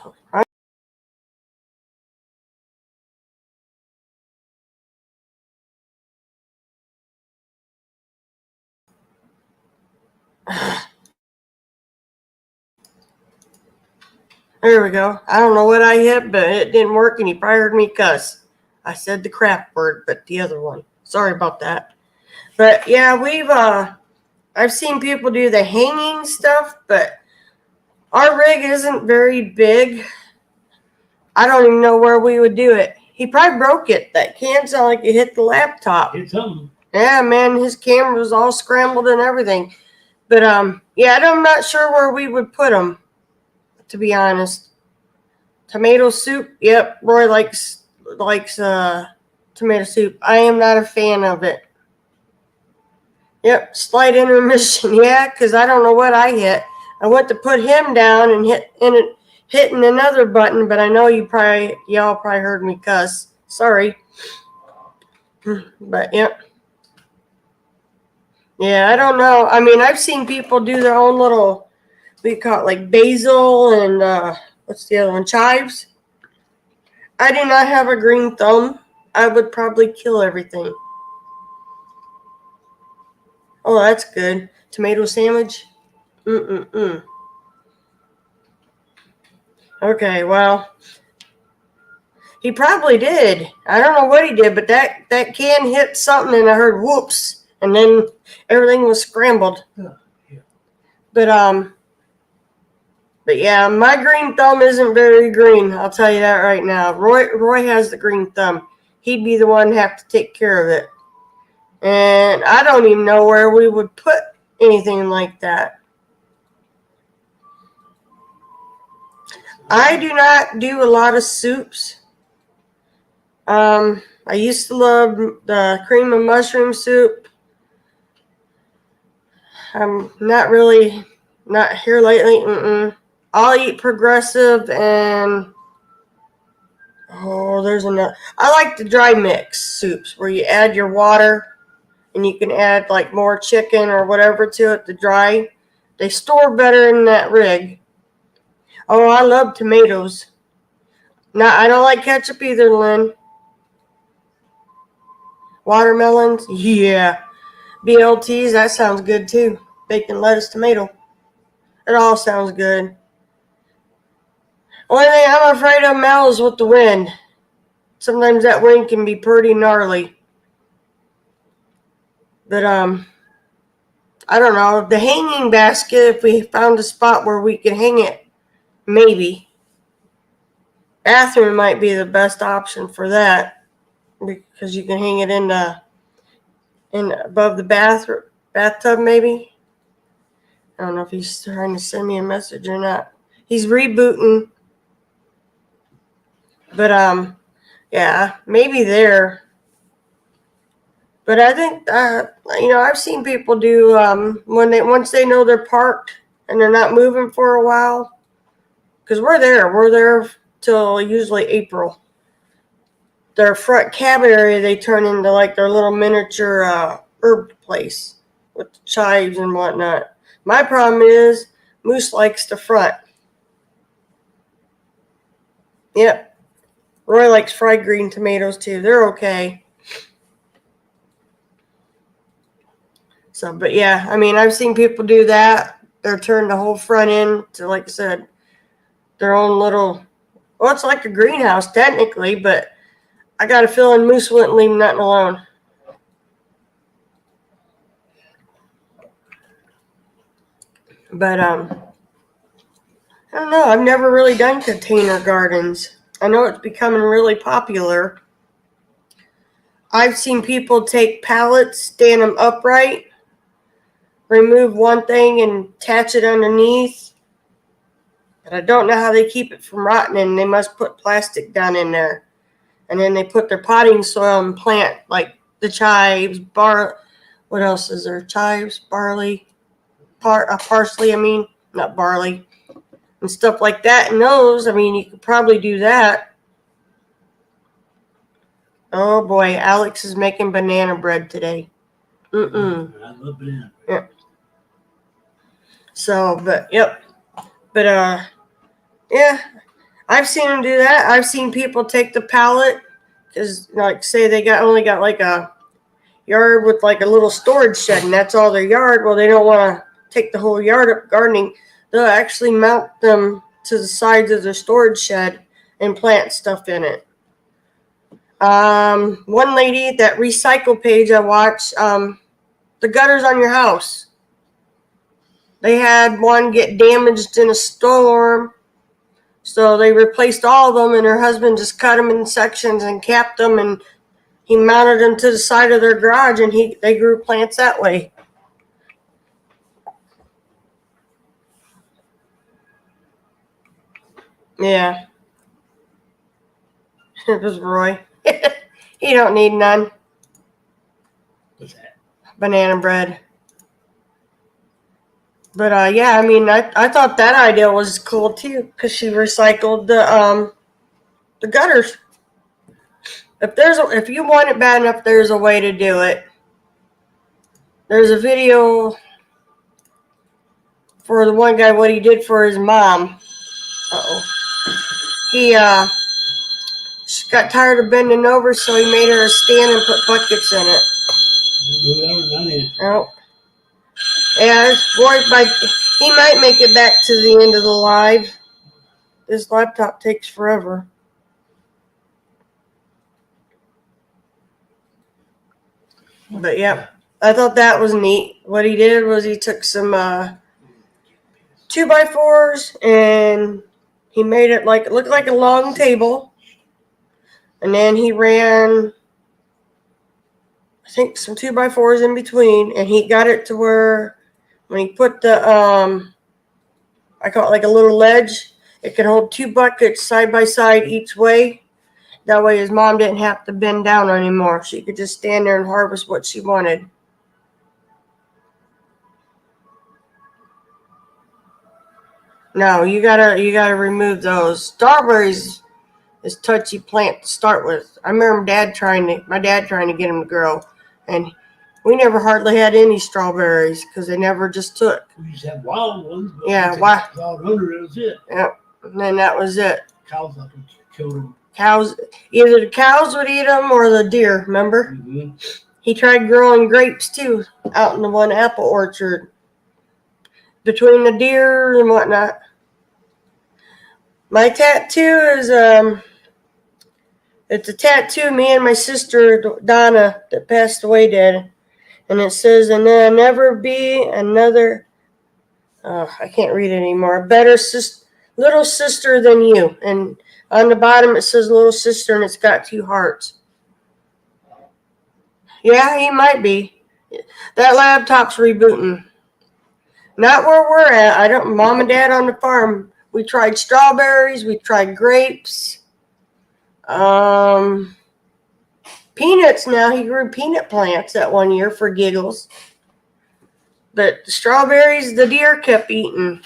S2: There we go. I don't know what I hit, but it didn't work, and he probably heard me cuss. I said the crap word, but the other one. Sorry about that. But yeah, I've seen people do the hanging stuff, but our rig isn't very big. I don't even know where we would do it. He probably broke it. That can sound like it hit the laptop.
S4: It's something.
S2: Yeah, man, his camera was all scrambled and everything. But yeah, I'm not sure where we would put them, to be honest. Tomato soup. Yep, Roy likes tomato soup. I am not a fan of it. Yep, slight intermission. Yeah, because I don't know what I hit. I went to put him down and hitting another button, but I know y'all probably heard me cuss. Sorry. But yep. Yeah, I don't know. I mean, I've seen people do their own little, we call it like basil and what's the other one? Chives. I do not have a green thumb. I would probably kill everything. Oh, that's good. Tomato sandwich. Okay, well, he probably did. I don't know what he did, but that can hit something, and I heard whoops, and then everything was scrambled.
S4: Yeah.
S2: But yeah, my green thumb isn't very green. I'll tell you that right now. Roy has the green thumb. He'd be the one to have to take care of it, and I don't even know where we would put anything like that. I do not do a lot of soups. I used to love the cream and mushroom soup. I'm not here lately. I'll eat progressive and there's another. I like the dry mix soups where you add your water and you can add like more chicken or whatever to it. The dry, they store better in that rig. Oh, I love tomatoes. I don't like ketchup either, Lynn. Watermelons, yeah. BLTs, that sounds good too. Bacon, lettuce, tomato. It all sounds good. Only thing I'm afraid of, Mel, is with the wind. Sometimes that wind can be pretty gnarly. But I don't know. The hanging basket, if we found a spot where we could hang it, maybe. Bathroom might be the best option for that, because you can hang it in above the bathtub maybe. I don't know if he's trying to send me a message or not. He's rebooting. But yeah, maybe there. But I think I've seen people do once they know they're parked and they're not moving for a while. Because we're there till usually April. Their front cab area they turn into like their little miniature herb place with the chives and whatnot. My problem is Moose likes the front. Yep. Roy likes fried green tomatoes too. They're okay. So, but yeah, I mean, I've seen people do that. They're turned the whole front end to, like I said, their own little, well, it's like a greenhouse technically, but I got a feeling Moose wouldn't leave nothing alone. But I don't know. I've never really done container gardens. I know it's becoming really popular. I've seen people take pallets, stand them upright, remove one thing and attach it underneath. But I don't know how they keep it from rotting. They must put plastic down in there. And then they put their potting soil and plant like the chives, what else is there? Chives, barley, parsley, not barley, and stuff like that. And those, you could probably do that. Oh boy, Alex is making banana bread today.
S4: I love banana.
S2: Yeah. So, yep. Yeah, I've seen them do that. I've seen people take the pallet, because, like, say they only got like a yard with like a little storage shed, and that's all their yard. Well, they don't want to take the whole yard up gardening. They'll actually mount them to the sides of their storage shed and plant stuff in it. One lady, that recycle page I watched, the gutters on your house. They had one get damaged in a storm, so they replaced all of them, and her husband just cut them in sections and capped them, and he mounted them to the side of their garage, and they grew plants that way. Yeah. It was Roy. He don't need none.
S4: What's that?
S2: Banana bread. But yeah, I thought that idea was cool too, because she recycled the gutters. If you want it bad enough, there's a way to do it. There's a video for the one guy, what he did for his mom. He she got tired of bending over, so he made her a stand and put buckets in it. Oh. Yeah, he might make it back to the end of the live. This laptop takes forever. But yeah, I thought that was neat. What he did was he took some 2x4s and he made it look like a long table. And then he ran, I think, some 2x4s in between, and he got it to where when he put the I call it like a little ledge, it could hold 2 buckets side by side each way. That way his mom didn't have to bend down anymore. She could just stand there and harvest what she wanted. No, you gotta remove those. Strawberries is touchy plant to start with. I remember my dad trying to get them to grow, and we never hardly had any strawberries because they never just took.
S4: We used to have wild ones. But
S2: Yeah,
S4: wild under it was it.
S2: Yep, and then that was it.
S4: Cows up and killed them.
S2: Cows, either the cows would eat them or the deer. Remember?
S4: Mm-hmm.
S2: He tried growing grapes too out in the one apple orchard between the deer and whatnot. My tattoo is it's a tattoo me and my sister Donna that passed away did, and it says, "And there'll never be another." I can't read it anymore. A better little sister than you, and on the bottom it says "little sister," and it's got 2 hearts. Yeah, he might be. That laptop's rebooting. Not where we're at. Mom and Dad on the farm. We tried strawberries. We tried grapes. Peanuts now. He grew peanut plants that one year for giggles. But the strawberries, the deer kept eating.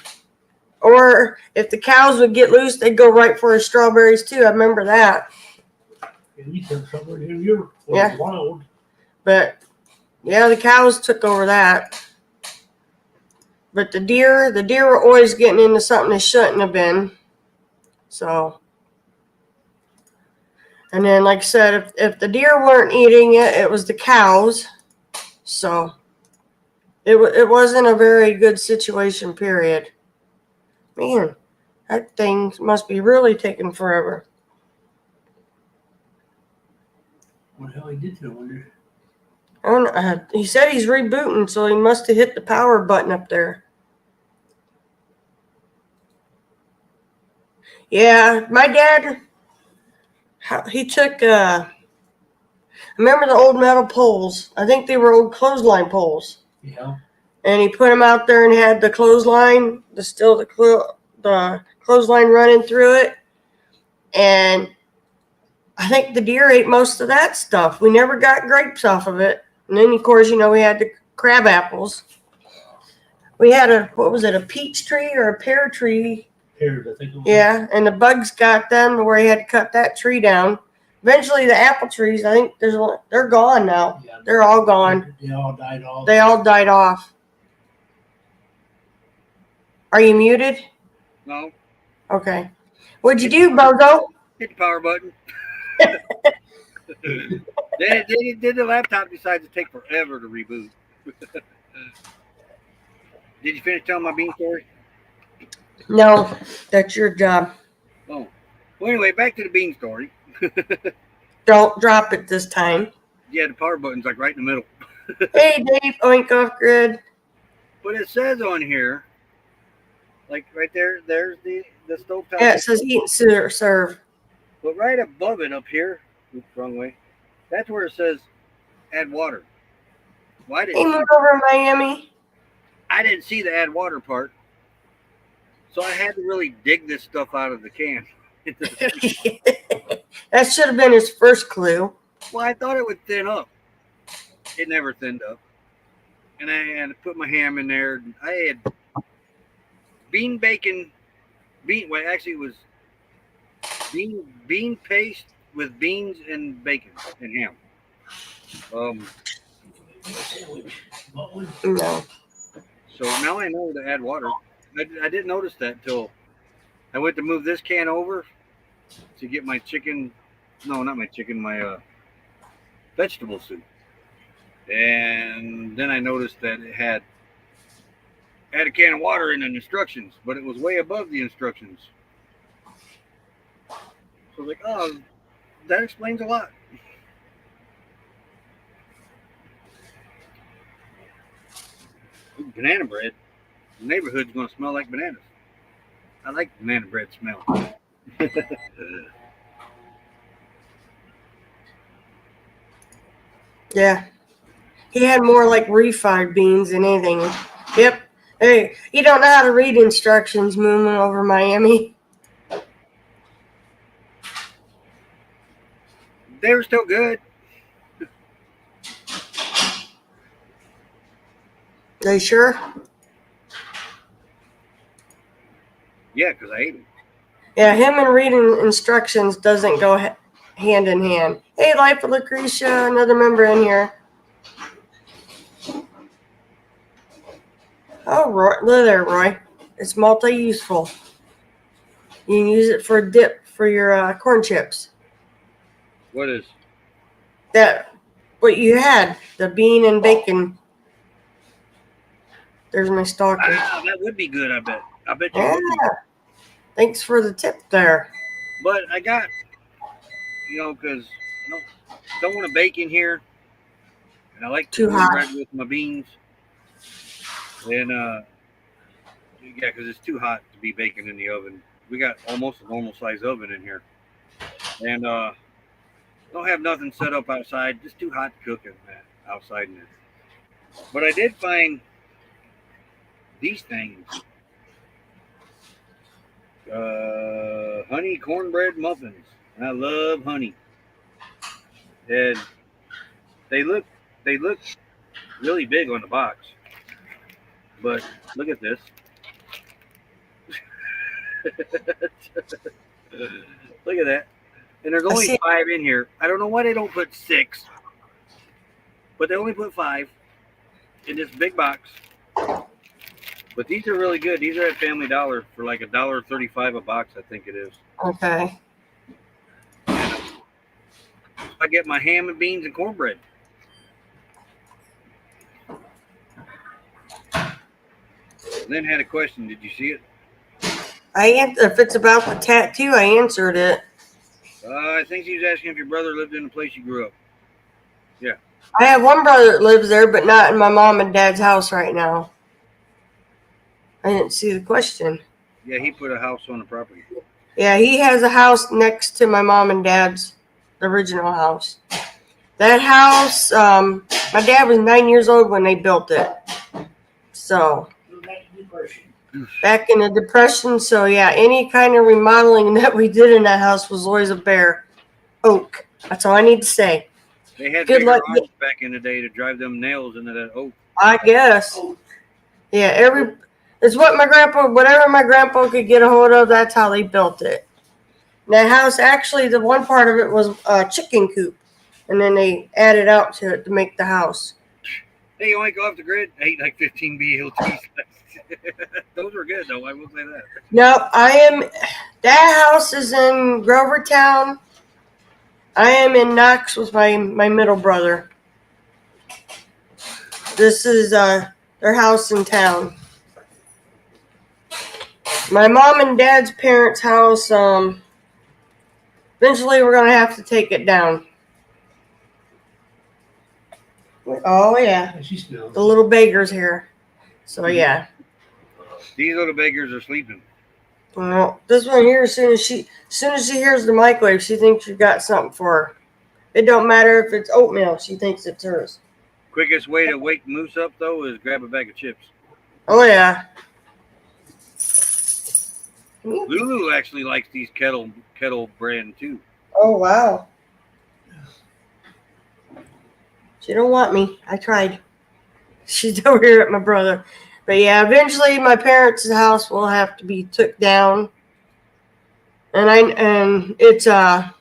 S2: Or if the cows would get loose, they'd go right for his strawberries too. I remember that.
S4: Yeah. Wild.
S2: But yeah, the cows took over that. But the deer were always getting into something they shouldn't have been. So, and then, like I said, if the deer weren't eating it, it was the cows. So, it wasn't a very good situation, period. Man, that thing must be really taking forever.
S4: What the hell he did to it, I wonder.
S2: I don't know. He said he's rebooting, so he must have hit the power button up there. Yeah, my dad, he took, remember the old metal poles? I think they were old clothesline poles.
S4: Yeah.
S2: And he put them out there and had the clothesline, the clothesline running through it. And I think the deer ate most of that stuff. We never got grapes off of it. And then, of course, we had the crab apples. We had a peach tree or a pear tree?
S4: Pears, I think it was.
S2: Yeah, and the bugs got them to where he had to cut that tree down. Eventually, the apple trees, I think they're gone now.
S4: Yeah,
S2: They're all gone.
S4: They all died off.
S2: They all died off. Are you muted?
S3: No,
S2: Okay. What'd you do, Bozo?
S3: hit the power button. then the laptop decides to take forever to reboot. Did you finish telling my bean story?
S2: No, that's your job.
S3: Oh. Well, anyway, back to the bean story.
S2: Don't drop it this time.
S3: Yeah, the power button's like right in the middle.
S2: Hey, Dave, oink off grid.
S3: But it says on here, like right there, there's the stovetop.
S2: Yeah, it says eat and serve.
S3: But right above it up here, oops, wrong way, that's where it says add water. Well,
S2: Hey, move over Miami.
S3: I didn't see the add water part. So I had to really dig this stuff out of the can.
S2: That should have been his first clue.
S3: Well, I thought it would thin up. It never thinned up. And I had to put my ham in there. I had well, actually it was bean paste with beans and bacon and ham.
S2: No.
S3: So now I know to add water. I didn't notice that until I went to move this can over to get my chicken. No, not my chicken, my vegetable soup. And then I noticed that it had a can of water in the instructions, but it was way above the instructions. So I was like, oh, that explains a lot. Ooh, banana bread. The neighborhood's going to smell like bananas. I like banana bread smell.
S2: Yeah. He had more like refried beans than anything. Yep. Hey, you don't know how to read instructions, moving over Miami.
S3: They were still good.
S2: Are you sure?
S3: Yeah, because I ate them.
S2: Yeah, him and reading instructions doesn't go hand in hand. Hey, Life of Lucretia, another member in here. Oh, Roy, look there, Roy. It's multi-useful. You can use it for a dip for your corn chips.
S3: What is?
S2: What you had, the bean and bacon. There's my stalker.
S3: Ah, that would be good, I bet. I bet you
S2: Yeah.
S3: would be.
S2: Thanks for the tip there.
S3: But I got, because I don't want to bake in here. And I like
S2: Too
S3: cornbread
S2: hot.
S3: with my beans. And, yeah, because it's too hot to be baking in the oven. We got almost a normal size oven in here. And don't have nothing set up outside. Just too hot to cook outside in it. But I did find these things. Honey cornbread muffins. I love honey. And they look really big on the box. But look at this. Look at that. And there's only 5 in here. I don't know why they don't put 6. But they only put 5 in this big box. But these are really good. These are at Family Dollar for like $1.35 a box, I think it is.
S2: Okay.
S3: I get my ham and beans and cornbread. And then had a question. Did you see it?
S2: If it's about the tattoo, I answered it.
S3: I think she was asking if your brother lived in the place you grew up. Yeah.
S2: I have one brother that lives there, but not in my mom and dad's house right now. I didn't see the question.
S3: Yeah, he put a house on the property.
S2: Yeah, he has a house next to my mom and dad's original house. That house, my dad was 9 years old when they built it. So back in the Depression. So yeah, any kind of remodeling that we did in that house was always a bare oak. That's all I need to say.
S3: They had
S2: Good
S3: bigger
S2: luck.
S3: arms back in the day to drive them nails into that oak.
S2: I guess. Yeah, it's what whatever my grandpa could get a hold of, that's how they built it. That house, actually, the one part of it was a chicken coop, and then they added out to it to make the house.
S3: Hey, you only go off the grid. I ate like 15 BLTs. Those were good, though. I will say that.
S2: No, that house is in Grovertown. I am in Knox with my middle brother. This is their house in town. My mom and dad's parents' house, eventually we're going to have to take it down. Oh, yeah.
S4: She smells.
S2: The little beggar's here. So, yeah.
S3: These little beggars are sleeping.
S2: Well, this one here, as soon as she hears the microwave, she thinks you got something for her. It don't matter if it's oatmeal. She thinks it's hers.
S3: Quickest way to wake Moose up, though, is grab a bag of chips.
S2: Oh, yeah.
S3: Lulu actually likes these kettle brand, too.
S2: Oh, wow. She don't want me. I tried. She's over here at my brother. But yeah, eventually my parents' house will have to be took down. And it's the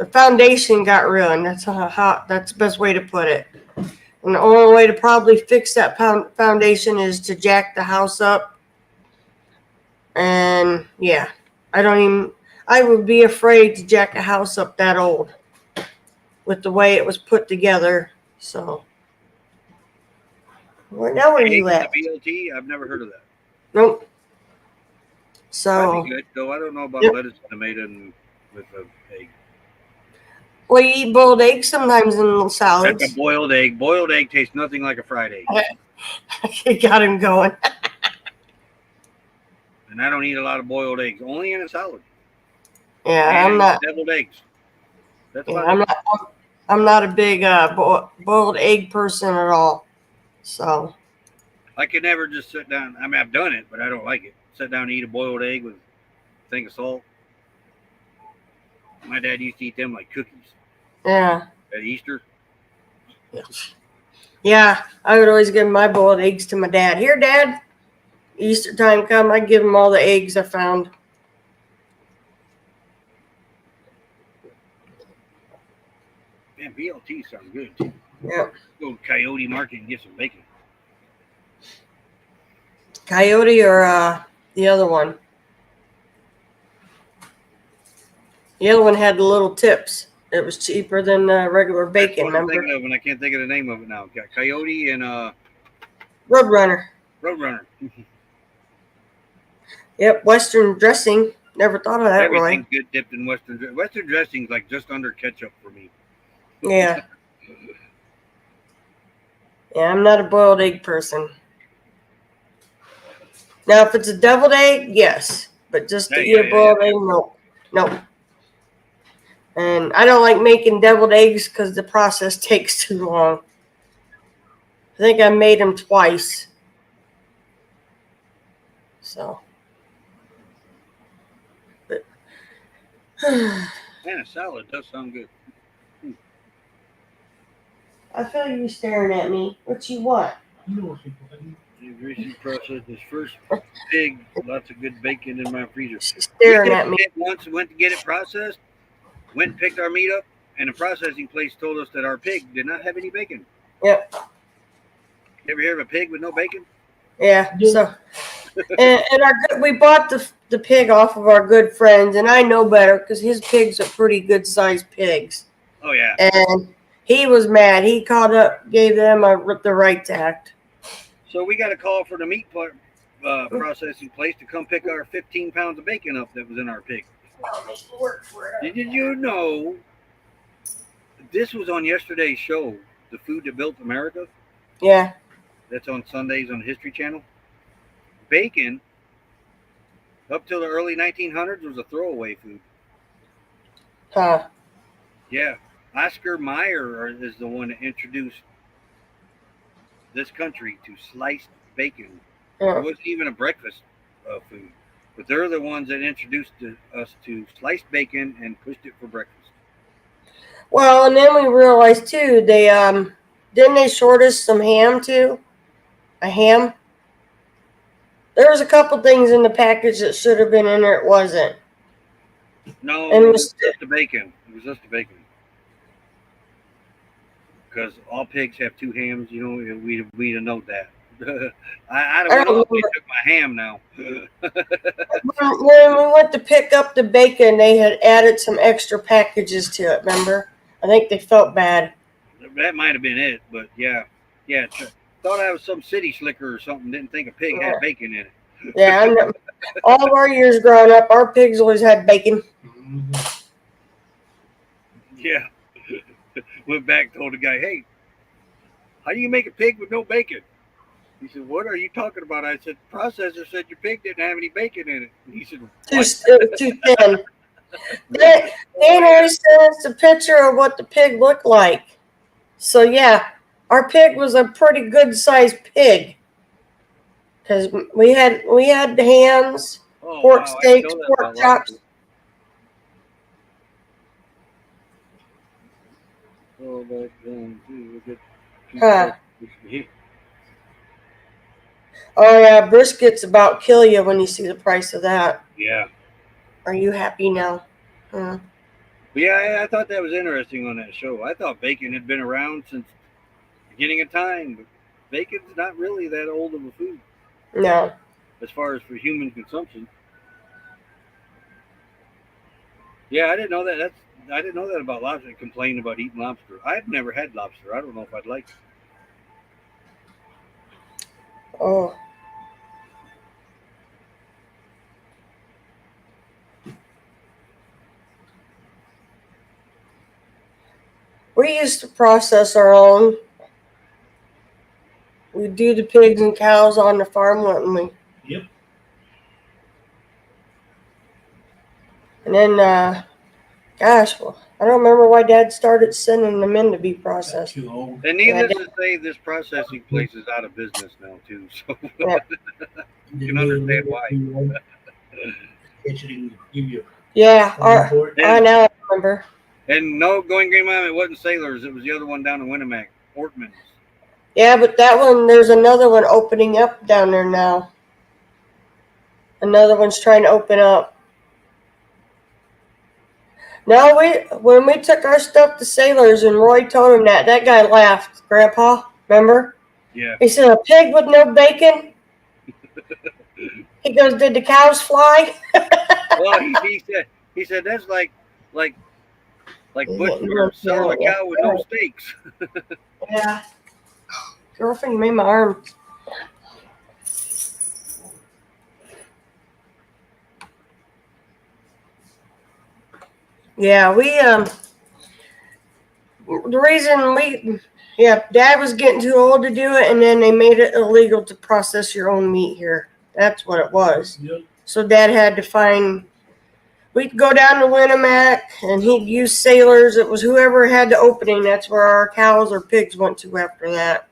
S2: foundation got ruined. That's that's the best way to put it. And the only way to probably fix that foundation is to jack the house up. And yeah, I would be afraid to jack a house up that old with the way it was put together. So, now where are you at?
S3: The BLT? I've never heard of that.
S2: Nope.
S3: That'd
S2: So,
S3: be good, though. I don't know about
S2: Yep.
S3: lettuce and tomato with an egg.
S2: well, you eat boiled eggs sometimes in little
S3: That's
S2: salads.
S3: a boiled egg. Boiled egg tastes nothing like a fried egg.
S2: You got him going.
S3: And I don't eat a lot of boiled eggs, only in a salad.
S2: Yeah,
S3: And
S2: I'm not.
S3: deviled eggs. That's
S2: Yeah,
S3: fine.
S2: I'm not a big boiled egg person at all. So,
S3: I could never just sit down. I mean, I've done it, but I don't like it. Sit down and eat a boiled egg with a thing of salt. My dad used to eat them like cookies
S2: yeah.
S3: at Easter.
S2: Yeah, I would always give my boiled eggs to my dad. Here, Dad. Easter time come, I give him all the eggs I found.
S3: Man, BLT sounds good too.
S2: Yeah.
S3: Go to Coyote Market and get some bacon.
S2: Coyote or the other one. The other one had the little tips. It was cheaper than regular bacon,
S3: That's what I'm
S2: remember?
S3: thinking of, and I can't think of the name of it now. Got Coyote and
S2: Roadrunner.
S3: Roadrunner.
S2: Yep, Western dressing. Never thought of that,
S3: Everything's
S2: Roy.
S3: good dipped in Western dressing's like just under ketchup for me.
S2: Yeah. Yeah, I'm not a boiled egg person. Now, if it's a deviled egg, yes. But just to eat a boiled egg, no. No. And I don't like making deviled eggs because the process takes too long. I think I made them twice. So. But,
S3: Man, a salad does sound good.
S2: I feel you staring at me. What you want?
S3: He's recently processed his first pig. Lots of good bacon in my freezer.
S2: She's staring
S3: We
S2: at me.
S3: did it once, went to get it processed, went and picked our meat up, and the processing place told us that our pig did not have any bacon.
S2: Yep.
S3: You ever hear of a pig with no bacon?
S2: Yeah. So, and we bought the pig off of our good friends, and I know better because his pigs are pretty good sized pigs.
S3: Oh, yeah.
S2: And he was mad. He called up, gave them the right to act.
S3: So we got a call for the meat processing place to come pick our 15 pounds of bacon up that was in our pig. Did you know this was on yesterday's show, The Food That Built America?
S2: Yeah.
S3: That's on Sundays on the History Channel. bacon up till the early 1900s was a throwaway food.
S2: Huh.
S3: Yeah, Oscar Mayer is the one that introduced this country to sliced bacon. It
S2: Yeah.
S3: wasn't even a breakfast food, but they're the ones that introduced us to sliced bacon and pushed it for breakfast.
S2: Well, and then we realized too, they didn't they short us some ham too? A ham? There was a couple things in the package that should have been in there. It wasn't.
S3: No,
S2: And
S3: it
S2: it
S3: was
S2: was,
S3: just the bacon. It was just the bacon. Because all pigs have two hams, you know, we'd have known that. I'd have
S2: I
S3: went
S2: don't
S3: off. They
S2: remember.
S3: took my ham now.
S2: When we went to pick up the bacon, they had added some extra packages to it. Remember? I think they felt bad.
S3: That might have been it, but yeah, yeah. Thought I was some city slicker or something. Didn't think a pig had bacon in it.
S2: Yeah, I know. All of our years growing up, our pigs always had bacon.
S3: Yeah. Went back, told the guy, "Hey, how do you make a pig with no bacon?" He said, "What are you talking about?" I said, "Processor said your pig didn't have any bacon in it." And he said,
S2: It
S3: "What?"
S2: was too thin. Dan always sent us a picture of what the pig looked like. So yeah, our pig was a pretty good sized pig because we had the hams,
S3: Oh
S2: pork
S3: wow, I didn't
S2: steaks,
S3: know that
S2: pork
S3: about
S2: chops.
S3: lobster. Oh, but we get
S2: Huh.
S3: he,
S2: Oh yeah, brisket's about kill you when you see the price of that.
S3: yeah.
S2: Are you happy now? Huh.
S3: But yeah, I thought that was interesting on that show. I thought bacon had been around since the beginning of time, but bacon's not really that old of a food
S2: No.
S3: as far as for human consumption. Yeah, I didn't know that. I didn't know that about lobster. Complain about eating lobster. I've never had lobster. I don't know if I'd like it.
S2: Oh. We used to process our own. We'd do the pigs and cows on the farm, wouldn't we?
S4: Yep.
S2: And then, gosh, well, I don't remember why Dad started sending them in to be
S4: Got
S2: processed.
S4: too old.
S3: And needless to say, this processing place is out of business now too. So
S2: Yeah.
S3: you can understand why.
S4: Kitchen give you
S2: Yeah,
S4: a for it.
S2: I now remember.
S3: And no, Going Green Mom, it wasn't Sailors. It was the other one down in Winnemac, Ortman's.
S2: Yeah, but that one, there's another one opening up down there now. Another one's trying to open up. No, when we took our stuff to Sailors and Roy told him that guy laughed. Grandpa, remember?
S3: Yeah.
S2: He said, "A pig with no bacon." He goes, "Did the cows fly?"
S3: Well, he said that's like butcher selling a cow with no steaks.
S2: Yeah. Girlfriend, you made my arm. Yeah, the reason Dad was getting too old to do it, and then they made it illegal to process your own meat here. That's what it was.
S4: Yep.
S2: So Dad had to find. We'd go down to Winnemac, and he'd use Sailors. It was whoever had the opening. That's where our cows or pigs went to after that.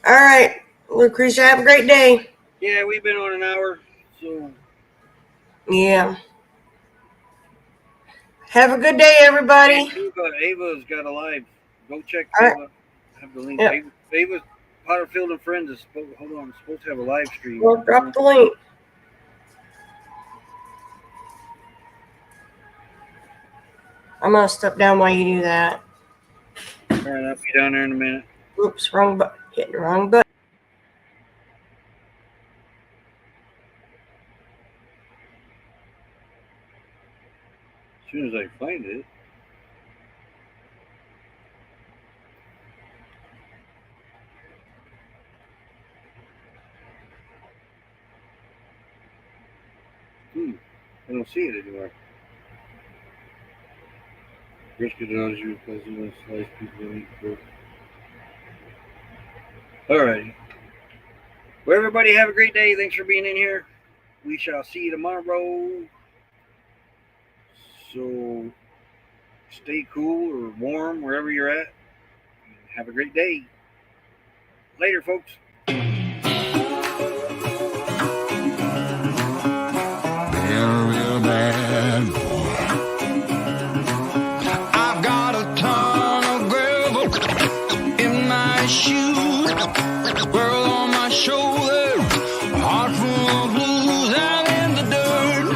S2: All right, Lucretia, have a great day.
S3: Yeah, we've been on an hour, so
S2: Yeah. Have a good day, everybody.
S3: Ava's got a live. Go check
S2: All
S3: Ava. I have the link.
S2: Yep.
S3: Ava's Potterfield and Friends is supposed to have a live stream.
S2: We'll drop the link. I'm gonna step down while you do that.
S3: All right, I'll be down there in a minute.
S2: Oops, wrong button. Hitting the wrong button.
S3: As soon as I find it. I don't see it anywhere. Brisket and you because you know slice people eat pork. All right. Well, everybody have a great day. Thanks for being in here. We shall see you tomorrow. So stay cool or warm wherever you're at. Have a great day. Later, folks.
S5: Real bad boy. I've got a ton of gravel in my shoes, world on my shoulder, heart full of blues. I'm in the dirt,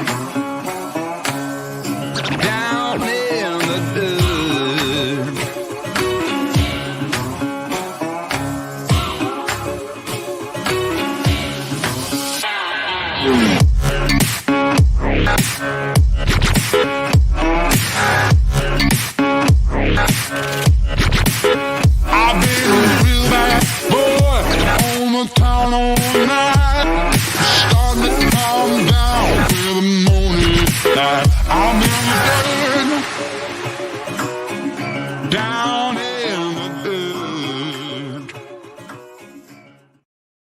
S5: down in the dirt.